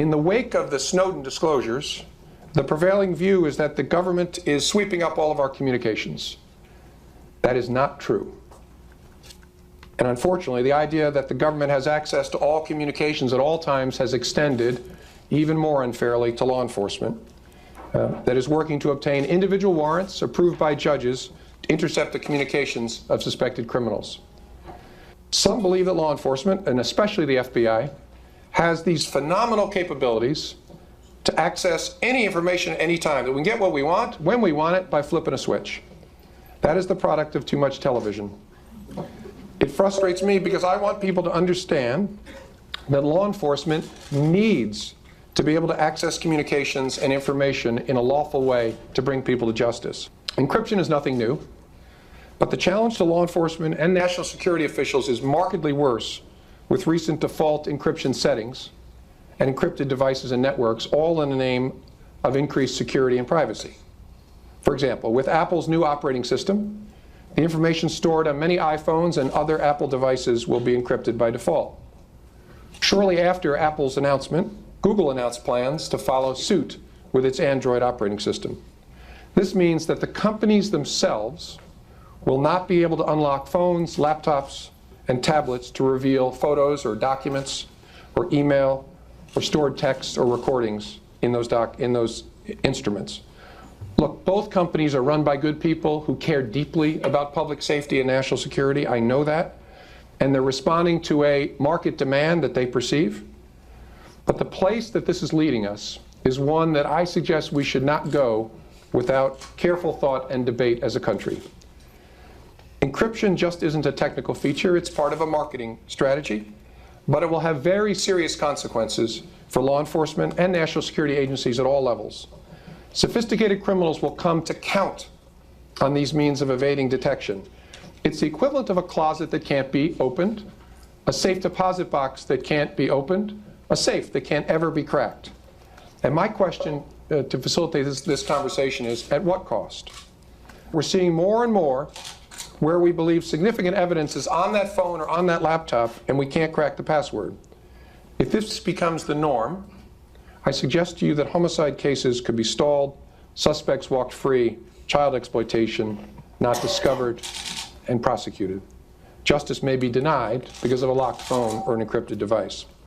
In the wake of the Snowden disclosures, the prevailing view is that the government is sweeping up all of our communications. That is not true. And unfortunately, the idea that the government has access to all communications at all times has extended, even more unfairly, to law enforcement that is working to obtain individual warrants approved by judges to intercept the communications of suspected criminals. Some believe that law enforcement, and especially the FBI, has these phenomenal capabilities to access any information at any time, that we can get what we want, when we want it, by flipping a switch. That is the product of too much television. It frustrates me because I want people to understand that law enforcement needs to be able to access communications and information in a lawful way to bring people to justice. Encryption is nothing new, but the challenge to law enforcement and national security officials is markedly worse with recent default encryption settings and encrypted devices and networks, all in the name of increased security and privacy. For example, with Apple's new operating system, the information stored on many iPhones and other Apple devices will be encrypted by default. Shortly after Apple's announcement, Google announced plans to follow suit with its Android operating system. This means that the companies themselves will not be able to unlock phones, laptops, and tablets to reveal photos or documents or email or stored texts or recordings in those instruments. Look, both companies are run by good people who care deeply about public safety and national security. I know that. And they're responding to a market demand that they perceive. But the place that this is leading us is one that I suggest we should not go without careful thought and debate as a country. Encryption just isn't a technical feature. It's part of a marketing strategy. But it will have very serious consequences for law enforcement and national security agencies at all levels. Sophisticated criminals will come to count on these means of evading detection. It's the equivalent of a closet that can't be opened, a safe deposit box that can't be opened, a safe that can't ever be cracked. And my question to facilitate this conversation is, at what cost? We're seeing more and more where we believe significant evidence is on that phone or on that laptop and we can't crack the password. If this becomes the norm, I suggest to you that homicide cases could be stalled, suspects walked free, child exploitation not discovered and prosecuted. Justice may be denied because of a locked phone or an encrypted device.